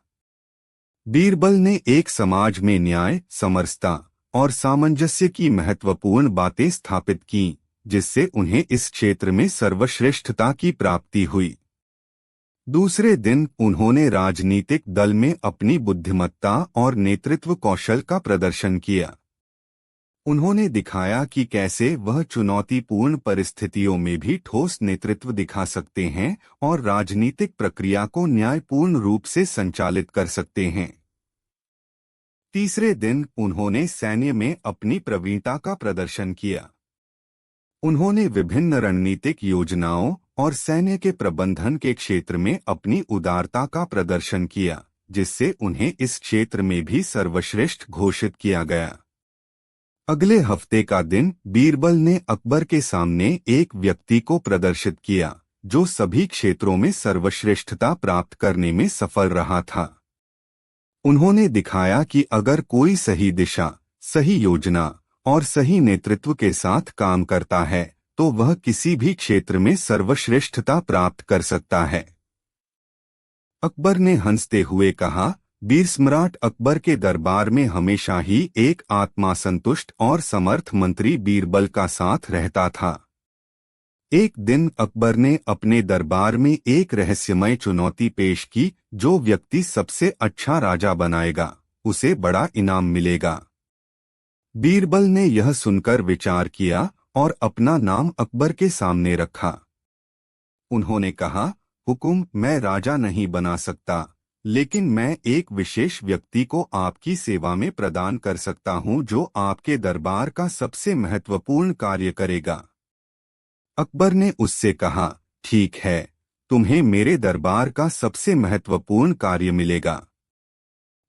S1: बीरबल ने एक समाज में न्याय, समरसता और सामंजस्य की महत्वपूर्ण बातें स्थापित कीं, जिससे उन्हें इस क्षेत्र में सर्वश्रेष्ठता की प्राप्ति हुई। दूसरे दिन उन्होंने राजनीतिक दल में अपनी बुद्धिमत्ता और नेतृत्व कौशल का प्रदर्शन किया। उन्होंने दिखाया कि कैसे वह चुनौतीपूर्ण परिस्थितियों में भी ठोस नेतृत्व दिखा सकते हैं और राजनीतिक प्रक्रिया को न्यायपूर्ण रूप से संचालित कर सकते हैं। तीसरे दिन उन्होंने सैन्य में अपनी प्रवीणता का प्रदर्शन किया। उन्होंने विभिन्न रणनीतिक योजनाओं और सैन्य के प्रबंधन के क्षेत्र में अपनी उदारता का प्रदर्शन किया, जिससे उन्हें इस क्षेत्र में भी सर्वश्रेष्ठ घोषित किया गया। अगले हफ्ते का दिन बीरबल ने अकबर के सामने एक व्यक्ति को प्रदर्शित किया, जो सभी क्षेत्रों में सर्वश्रेष्ठता प्राप्त करने में सफल रहा था। उन्होंने दिखाया कि अगर कोई सही दिशा, सही योजना और सही नेतृत्व के साथ काम करता है तो वह किसी भी क्षेत्र में सर्वश्रेष्ठता प्राप्त कर सकता है। अकबर ने हंसते हुए कहा, वीर सम्राट अकबर के दरबार में हमेशा ही एक आत्मा संतुष्ट और समर्थ मंत्री बीरबल का साथ रहता था। एक दिन अकबर ने अपने दरबार में एक रहस्यमय चुनौती पेश की, जो व्यक्ति सबसे अच्छा राजा बनाएगा उसे बड़ा इनाम मिलेगा। बीरबल ने यह सुनकर विचार किया और अपना नाम अकबर के सामने रखा। उन्होंने कहा, हुकुम, मैं राजा नहीं बना सकता, लेकिन मैं एक विशेष व्यक्ति को आपकी सेवा में प्रदान कर सकता हूं जो आपके दरबार का सबसे महत्वपूर्ण कार्य करेगा। अकबर ने उससे कहा, ठीक है, तुम्हें मेरे दरबार का सबसे महत्वपूर्ण कार्य मिलेगा।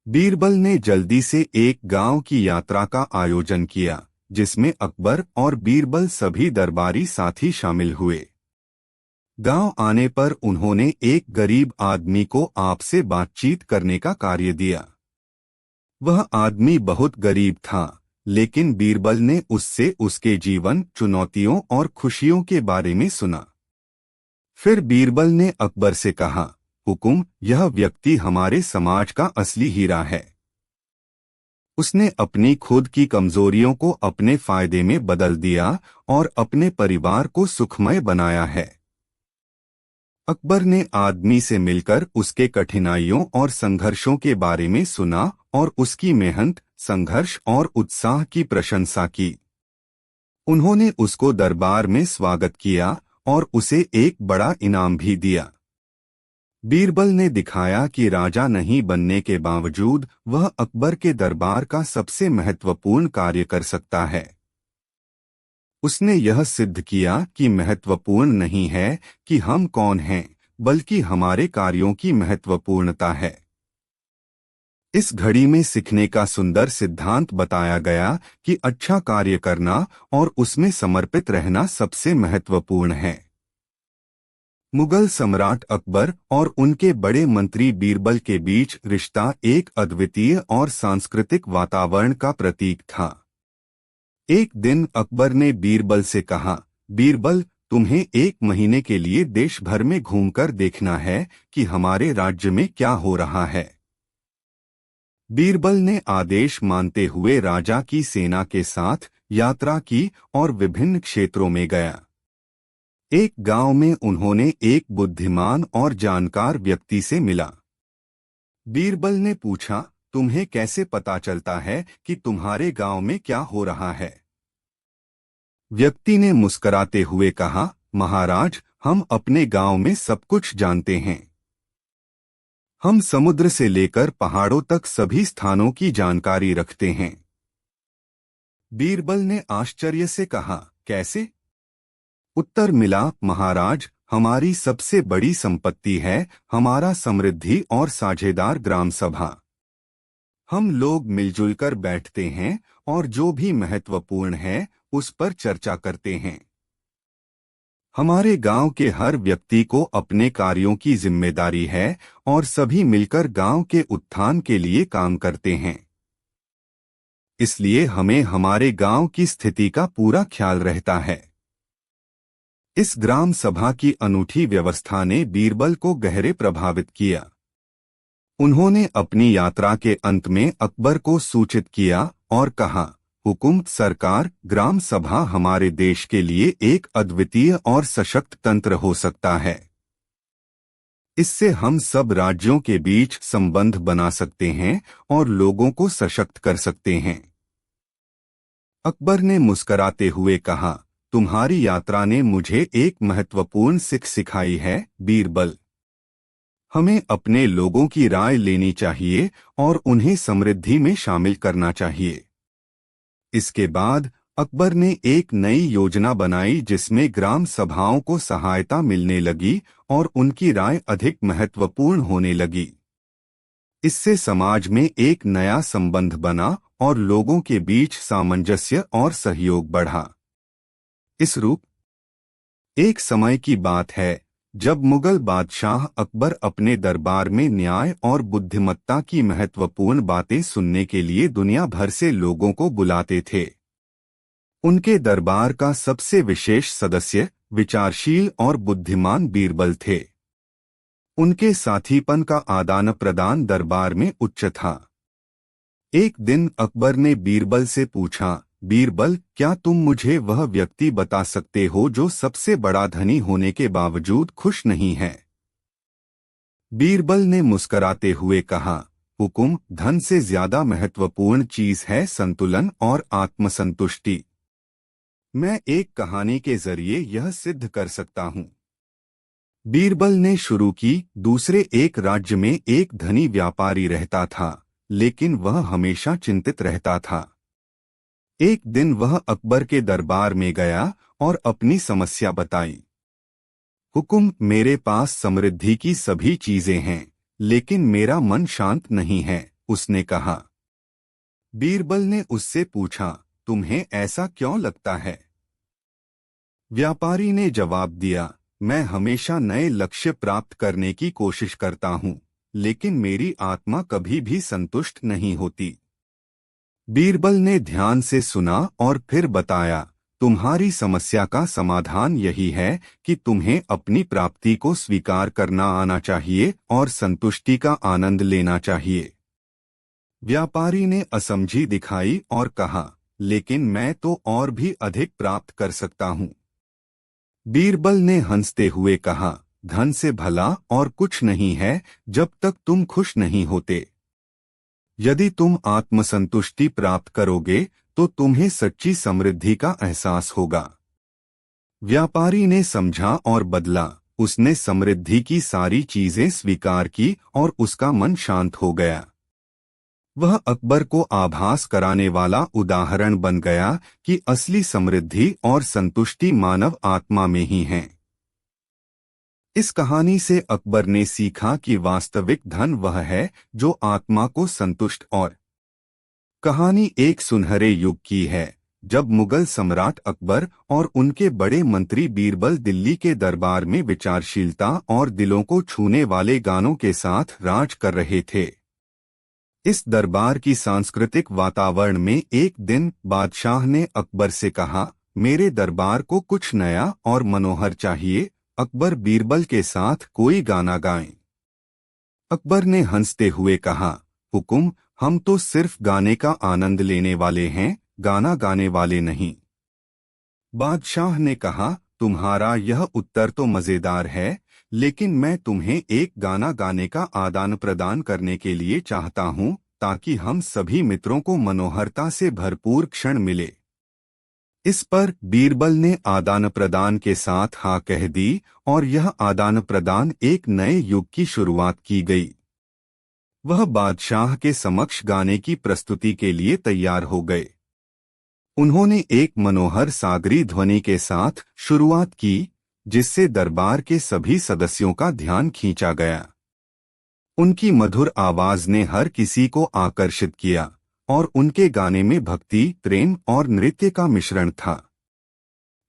S1: बीरबल ने जल्दी से एक गांव की यात्रा का आयोजन किया, जिसमें अकबर और बीरबल सभी दरबारी साथी शामिल हुए। गांव आने पर उन्होंने एक गरीब आदमी को आपसे बातचीत करने का कार्य दिया। वह आदमी बहुत गरीब था, लेकिन बीरबल ने उससे उसके जीवन, चुनौतियों और खुशियों के बारे में सुना। फिर बीरबल ने अकबर से कहा, हुकुम, यह व्यक्ति हमारे समाज का असली हीरा है। उसने अपनी खुद की कमजोरियों को अपने फायदे में बदल दिया और अपने परिवार को सुखमय बनाया है। अकबर ने आदमी से मिलकर उसके कठिनाइयों और संघर्षों के बारे में सुना और उसकी मेहनत, संघर्ष और उत्साह की प्रशंसा की। उन्होंने उसको दरबार में स्वागत किया और उसे एक बड़ा इनाम भी दिया। बीरबल ने दिखाया कि राजा नहीं बनने के बावजूद वह अकबर के दरबार का सबसे महत्वपूर्ण कार्य कर सकता है। उसने यह सिद्ध किया कि महत्वपूर्ण नहीं है कि हम कौन हैं, बल्कि हमारे कार्यों की महत्वपूर्णता है। इस घड़ी में सीखने का सुंदर सिद्धांत बताया गया कि अच्छा कार्य करना और उसमें समर्पित रहना सबसे महत्वपूर्ण है। मुगल सम्राट अकबर और उनके बड़े मंत्री बीरबल के बीच रिश्ता एक अद्वितीय और सांस्कृतिक वातावरण का प्रतीक था। एक दिन अकबर ने बीरबल से कहा, बीरबल, तुम्हें 1 महीने के लिए देश भर में घूमकर देखना है कि हमारे राज्य में क्या हो रहा है। बीरबल ने आदेश मानते हुए राजा की सेना के साथ यात्रा की और विभिन्न क्षेत्रों में गया। एक गांव में उन्होंने एक बुद्धिमान और जानकार व्यक्ति से मिला। बीरबल ने पूछा, तुम्हें कैसे पता चलता है कि तुम्हारे गांव में क्या हो रहा है? व्यक्ति ने मुस्कुराते हुए कहा, महाराज, हम अपने गांव में सब कुछ जानते हैं। हम समुद्र से लेकर पहाड़ों तक सभी स्थानों की जानकारी रखते हैं। बीरबल ने आश्चर्य से कहा, कैसे? उत्तर मिला, महाराज, हमारी सबसे बड़ी संपत्ति है हमारा समृद्धि और साझेदार ग्राम सभा। हम लोग मिलजुल कर बैठते हैं और जो भी महत्वपूर्ण है उस पर चर्चा करते हैं। हमारे गांव के हर व्यक्ति को अपने कार्यों की जिम्मेदारी है और सभी मिलकर गांव के उत्थान के लिए काम करते हैं। इसलिए हमें हमारे गांव की स्थिति का पूरा ख्याल रहता है। इस ग्राम सभा की अनूठी व्यवस्था ने बीरबल को गहरे प्रभावित किया। उन्होंने अपनी यात्रा के अंत में अकबर को सूचित किया और कहा, हुकुम सरकार, ग्राम सभा हमारे देश के लिए एक अद्वितीय और सशक्त तंत्र हो सकता है। इससे हम सब राज्यों के बीच संबंध बना सकते हैं और लोगों को सशक्त कर सकते हैं। अकबर ने मुस्कुराते हुए कहा, तुम्हारी यात्रा ने मुझे एक महत्वपूर्ण सीख सिखाई है, बीरबल। हमें अपने लोगों की राय लेनी चाहिए और उन्हें समृद्धि में शामिल करना चाहिए। इसके बाद अकबर ने एक नई योजना बनाई जिसमें ग्राम सभाओं को सहायता मिलने लगी और उनकी राय अधिक महत्वपूर्ण होने लगी। इससे समाज में एक नया संबंध बना और लोगों के बीच सामंजस्य और सहयोग बढ़ा। इस रूप एक समय की बात है जब मुगल बादशाह अकबर अपने दरबार में न्याय और बुद्धिमत्ता की महत्वपूर्ण बातें सुनने के लिए दुनिया भर से लोगों को बुलाते थे। उनके दरबार का सबसे विशेष सदस्य विचारशील और बुद्धिमान बीरबल थे। उनके साथीपन का आदान प्रदान दरबार में उच्च था। एक दिन अकबर ने बीरबल से पूछा, बीरबल, क्या तुम मुझे वह व्यक्ति बता सकते हो जो सबसे बड़ा धनी होने के बावजूद खुश नहीं है? बीरबल ने मुस्कुराते हुए कहा, हुकुम, धन से ज्यादा महत्वपूर्ण चीज है संतुलन और आत्मसंतुष्टि। मैं एक कहानी के जरिए यह सिद्ध कर सकता हूँ। बीरबल ने शुरू की, दूसरे एक राज्य में एक धनी व्यापारी रहता था, लेकिन वह हमेशा चिंतित रहता था। एक दिन वह अकबर के दरबार में गया और अपनी समस्या बताई। हुकुम, मेरे पास समृद्धि की सभी चीजें हैं, लेकिन मेरा मन शांत नहीं है, उसने कहा। बीरबल ने उससे पूछा, तुम्हें ऐसा क्यों लगता है? व्यापारी ने जवाब दिया, मैं हमेशा नए लक्ष्य प्राप्त करने की कोशिश करता हूँ, लेकिन मेरी आत्मा कभी भी संतुष्ट नहीं होती। बीरबल ने ध्यान से सुना और फिर बताया, तुम्हारी समस्या का समाधान यही है कि तुम्हें अपनी प्राप्ति को स्वीकार करना आना चाहिए और संतुष्टि का आनंद लेना चाहिए। व्यापारी ने असमझी दिखाई और कहा, लेकिन मैं तो और भी अधिक प्राप्त कर सकता हूँ। बीरबल ने हंसते हुए कहा, धन से भला और कुछ नहीं है जब तक तुम खुश नहीं होते। यदि तुम आत्मसंतुष्टि प्राप्त करोगे तो तुम्हें सच्ची समृद्धि का एहसास होगा। व्यापारी ने समझा और बदला। उसने समृद्धि की सारी चीजें स्वीकार की और उसका मन शांत हो गया। वह अकबर को आभास कराने वाला उदाहरण बन गया कि असली समृद्धि और संतुष्टि मानव आत्मा में ही है। इस कहानी से अकबर ने सीखा कि वास्तविक धन वह है जो आत्मा को संतुष्ट और। कहानी एक सुनहरे युग की है, जब मुगल सम्राट अकबर और उनके बड़े मंत्री बीरबल दिल्ली के दरबार में विचारशीलता और दिलों को छूने वाले गानों के साथ राज कर रहे थे। इस दरबार की सांस्कृतिक वातावरण में एक दिन बादशाह ने अकबर से कहा, मेरे दरबार को कुछ नया और मनोहर चाहिए। अकबर बीरबल के साथ कोई गाना गाएं। अकबर ने हंसते हुए कहा, हुकुम, हम तो सिर्फ गाने का आनंद लेने वाले हैं, गाना गाने वाले नहीं। बादशाह ने कहा, तुम्हारा यह उत्तर तो मजेदार है, लेकिन मैं तुम्हें एक गाना गाने का आदान प्रदान करने के लिए चाहता हूँ, ताकि हम सभी मित्रों को मनोहरता से भरपूर क्षण मिले। इस पर बीरबल ने आदान प्रदान के साथ हाँ कह दी और यह आदान प्रदान एक नए युग की शुरुआत की गई। वह बादशाह के समक्ष गाने की प्रस्तुति के लिए तैयार हो गए। उन्होंने एक मनोहर सागरी ध्वनि के साथ शुरुआत की, जिससे दरबार के सभी सदस्यों का ध्यान खींचा गया। उनकी मधुर आवाज ने हर किसी को आकर्षित किया और उनके गाने में भक्ति, प्रेम और नृत्य का मिश्रण था।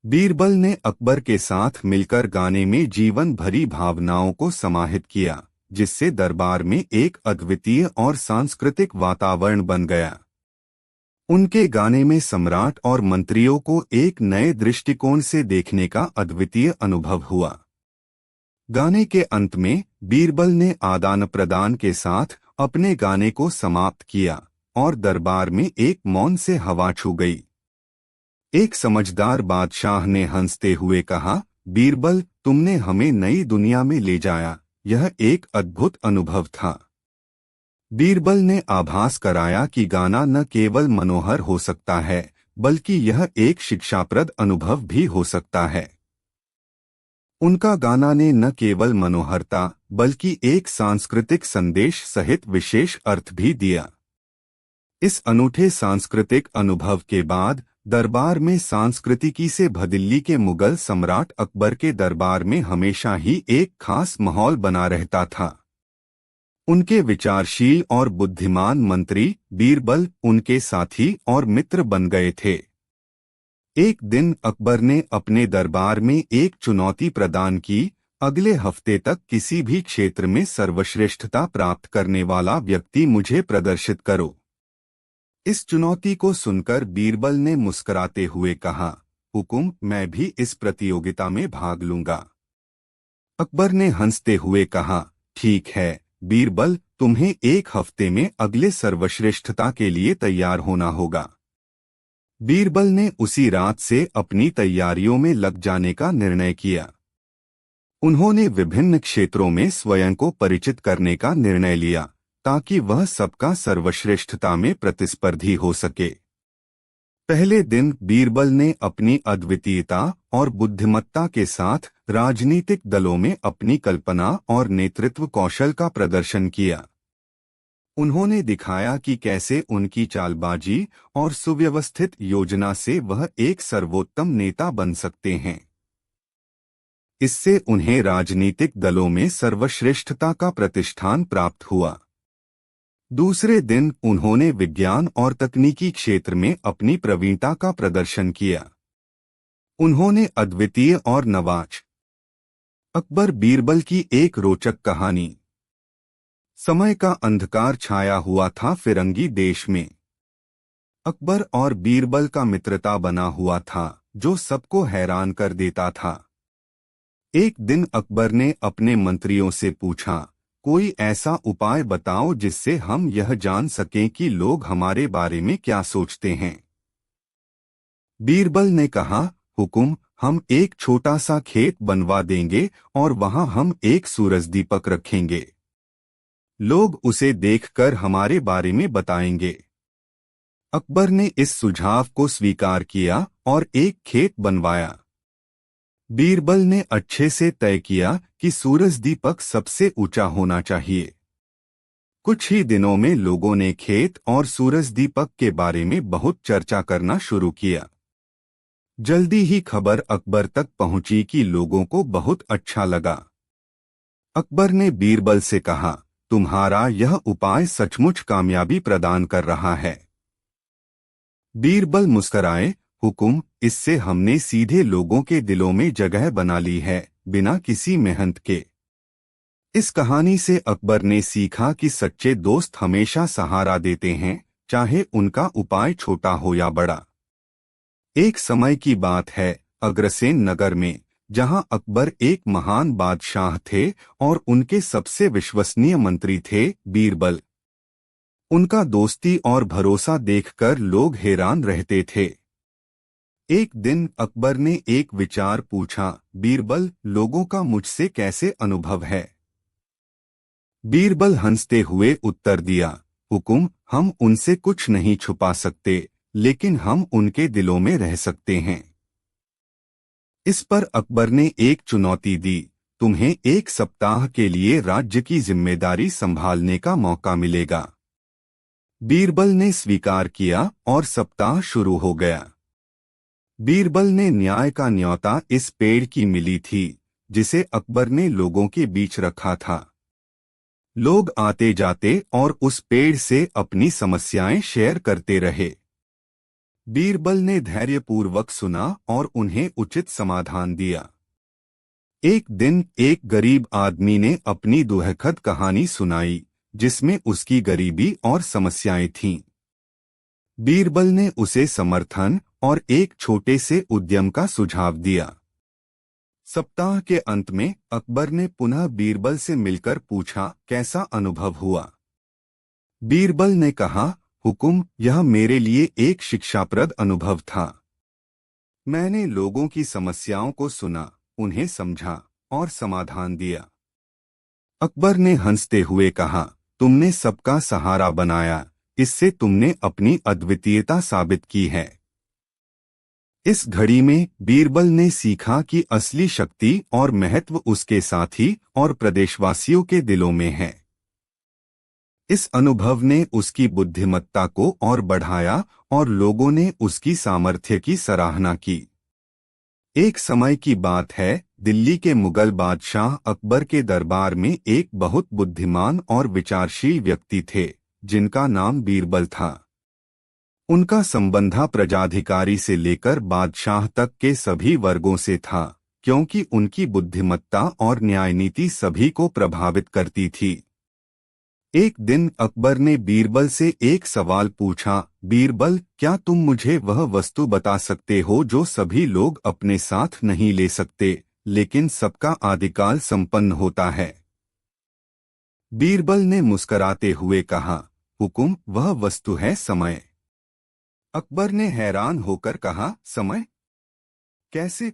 S1: बीरबल ने अकबर के साथ मिलकर गाने में जीवन भरी भावनाओं को समाहित किया, जिससे दरबार में एक अद्वितीय और सांस्कृतिक वातावरण बन गया। उनके गाने में सम्राट और मंत्रियों को एक नए दृष्टिकोण से देखने का अद्वितीय अनुभव हुआ। गाने के अंत में बीरबल ने आदान प्रदान के साथ अपने गाने को समाप्त किया और दरबार में एक मौन से हवा छू गई। एक समझदार बादशाह ने हंसते हुए कहा, बीरबल, तुमने हमें नई दुनिया में ले जाया, यह एक अद्भुत अनुभव था। बीरबल ने आभास कराया कि गाना न केवल मनोहर हो सकता है, बल्कि यह एक शिक्षाप्रद अनुभव भी हो सकता है। उनका गाना ने न केवल मनोहरता, बल्कि एक सांस्कृतिक संदेश सहित विशेष अर्थ भी दिया। इस अनूठे सांस्कृतिक अनुभव के बाद दरबार में सांस्कृतिकी से भदिल्ली के मुगल सम्राट अकबर के दरबार में हमेशा ही एक खास माहौल बना रहता था। उनके विचारशील और बुद्धिमान मंत्री बीरबल उनके साथी और मित्र बन गए थे। एक दिन अकबर ने अपने दरबार में एक चुनौती प्रदान की, अगले हफ्ते तक किसी भी क्षेत्र में सर्वश्रेष्ठता प्राप्त करने वाला व्यक्ति मुझे प्रदर्शित करो। इस चुनौती को सुनकर बीरबल ने मुस्कुराते हुए कहा, हुकुम, मैं भी इस प्रतियोगिता में भाग लूंगा। अकबर ने हंसते हुए कहा, ठीक है बीरबल, तुम्हें एक हफ्ते में अगले सर्वश्रेष्ठता के लिए तैयार होना होगा। बीरबल ने उसी रात से अपनी तैयारियों में लग जाने का निर्णय किया। उन्होंने विभिन्न क्षेत्रों में स्वयं को परिचित करने का निर्णय लिया, ताकि वह सबका सर्वश्रेष्ठता में प्रतिस्पर्धी हो सके। पहले दिन बीरबल ने अपनी अद्वितीयता और बुद्धिमत्ता के साथ राजनीतिक दलों में अपनी कल्पना और नेतृत्व कौशल का प्रदर्शन किया। उन्होंने दिखाया कि कैसे उनकी चालबाजी और सुव्यवस्थित योजना से वह एक सर्वोत्तम नेता बन सकते हैं। इससे उन्हें राजनीतिक दलों में सर्वश्रेष्ठता का प्रतिष्ठान प्राप्त हुआ। दूसरे दिन उन्होंने विज्ञान और तकनीकी क्षेत्र में अपनी प्रवीणता का प्रदर्शन किया। उन्होंने अद्वितीय और नवाच अकबर बीरबल की एक रोचक कहानी। समय का अंधकार छाया हुआ था फिरंगी देश में। अकबर और बीरबल का मित्रता बना हुआ था जो सबको हैरान कर देता था। एक दिन अकबर ने अपने मंत्रियों से पूछा, कोई ऐसा उपाय बताओ जिससे हम यह जान सकें कि लोग हमारे बारे में क्या सोचते हैं। बीरबल ने कहा, हुकुम, हम एक छोटा सा खेत बनवा देंगे और वहां हम एक सूरज दीपक रखेंगे। लोग उसे देखकर हमारे बारे में बताएंगे। अकबर ने इस सुझाव को स्वीकार किया और एक खेत बनवाया। बीरबल ने अच्छे से तय किया कि सूरज दीपक सबसे ऊंचा होना चाहिए। कुछ ही दिनों में लोगों ने खेत और सूरज दीपक के बारे में बहुत चर्चा करना शुरू किया। जल्दी ही खबर अकबर तक पहुंची कि लोगों को बहुत अच्छा लगा। अकबर ने बीरबल से कहा, तुम्हारा यह उपाय सचमुच कामयाबी प्रदान कर रहा है। बीरबल मुस्कराए, हुकुम, इससे हमने सीधे लोगों के दिलों में जगह बना ली है, बिना किसी मेहनत के। इस कहानी से अकबर ने सीखा कि सच्चे दोस्त हमेशा सहारा देते हैं, चाहे उनका उपाय छोटा हो या बड़ा। एक समय की बात है, अग्रसेन नगर में, जहां अकबर एक महान बादशाह थे और उनके सबसे विश्वसनीय मंत्री थे बीरबल। उनका दोस्ती और भरोसा देखकर लोग हैरान रहते थे। एक दिन अकबर ने एक विचार पूछा, बीरबल, लोगों का मुझसे कैसे अनुभव है? बीरबल हंसते हुए उत्तर दिया, हुकुम, हम उनसे कुछ नहीं छुपा सकते, लेकिन हम उनके दिलों में रह सकते हैं। इस पर अकबर ने एक चुनौती दी, तुम्हें एक सप्ताह के लिए राज्य की जिम्मेदारी संभालने का मौका मिलेगा। बीरबल ने स्वीकार किया और सप्ताह शुरू हो गया। बीरबल ने न्याय का न्योता इस पेड़ की मिली थी जिसे अकबर ने लोगों के बीच रखा था। लोग आते जाते और उस पेड़ से अपनी समस्याएं शेयर करते रहे। बीरबल ने धैर्यपूर्वक सुना और उन्हें उचित समाधान दिया। एक दिन एक गरीब आदमी ने अपनी दुखद कहानी सुनाई, जिसमें उसकी गरीबी और समस्याएं थीं। बीरबल ने उसे समर्थन और एक छोटे से उद्यम का सुझाव दिया। सप्ताह के अंत में अकबर ने पुनः बीरबल से मिलकर पूछा, कैसा अनुभव हुआ? बीरबल ने कहा, हुकुम, यह मेरे लिए एक शिक्षाप्रद अनुभव था। मैंने लोगों की समस्याओं को सुना, उन्हें समझा और समाधान दिया। अकबर ने हंसते हुए कहा, तुमने सबका सहारा बनाया, इससे तुमने अपनी अद्वितीयता साबित की है। इस घड़ी में बीरबल ने सीखा कि असली शक्ति और महत्व उसके साथी और प्रदेशवासियों के दिलों में है। इस अनुभव ने उसकी बुद्धिमत्ता को और बढ़ाया और लोगों ने उसकी सामर्थ्य की सराहना की। एक समय की बात है, दिल्ली के मुगल बादशाह अकबर के दरबार में एक बहुत बुद्धिमान और विचारशील व्यक्ति थे, जिनका नाम बीरबल था। उनका संबंध प्रजाधिकारी से लेकर बादशाह तक के सभी वर्गों से था, क्योंकि उनकी बुद्धिमत्ता और न्याय नीति सभी को प्रभावित करती थी। एक दिन अकबर ने बीरबल से एक सवाल पूछा, बीरबल, क्या तुम मुझे वह वस्तु बता सकते हो जो सभी लोग अपने साथ नहीं ले सकते, लेकिन सबका आदिकाल संपन्न होता है? बीरबल ने मुस्कराते हुए कहा, हुकुम, वह वस्तु है समय। अकबर ने हैरान होकर कहा, समय? कैसे?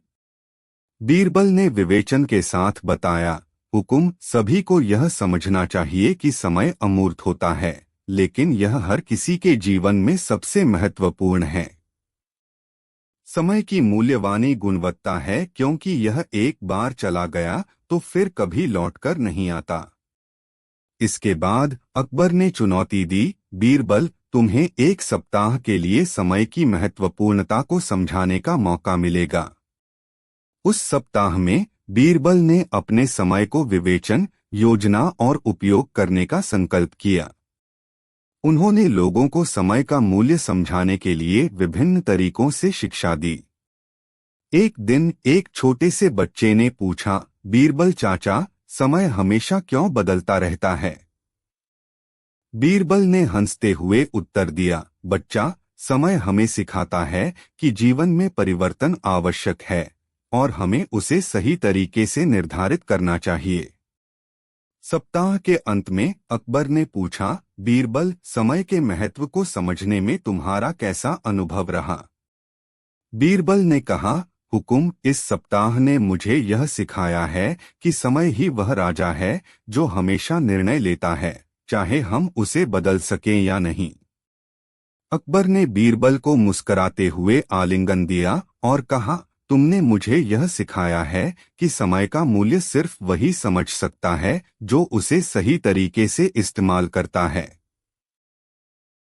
S1: बीरबल ने विवेचन के साथ बताया, हुकुम, सभी को यह समझना चाहिए कि समय अमूर्त होता है, लेकिन यह हर किसी के जीवन में सबसे महत्वपूर्ण है। समय की मूल्यवानी गुणवत्ता है, क्योंकि यह एक बार चला गया तो फिर कभी लौटकर नहीं आता। इसके बाद अकबर ने चुनौती दी, बीरबल, तुम्हें एक सप्ताह के लिए समय की महत्वपूर्णता को समझाने का मौका मिलेगा। उस सप्ताह में बीरबल ने अपने समय को विवेचन, योजना और उपयोग करने का संकल्प किया। उन्होंने लोगों को समय का मूल्य समझाने के लिए विभिन्न तरीकों से शिक्षा दी। एक दिन एक छोटे से बच्चे ने पूछा, बीरबल चाचा, समय हमेशा क्यों बदलता रहता है? बीरबल ने हंसते हुए उत्तर दिया, बच्चा, समय हमें सिखाता है कि जीवन में परिवर्तन आवश्यक है और हमें उसे सही तरीके से निर्धारित करना चाहिए। सप्ताह के अंत में अकबर ने पूछा, बीरबल, समय के महत्व को समझने में तुम्हारा कैसा अनुभव रहा? बीरबल ने कहा, हुकुम, इस सप्ताह ने मुझे यह सिखाया है कि समय ही वह राजा है जो हमेशा निर्णय लेता है, चाहे हम उसे बदल सकें या नहीं। अकबर ने बीरबल को मुस्कराते हुए आलिंगन दिया और कहा, तुमने मुझे यह सिखाया है कि समय का मूल्य सिर्फ वही समझ सकता है जो उसे सही तरीके से इस्तेमाल करता है।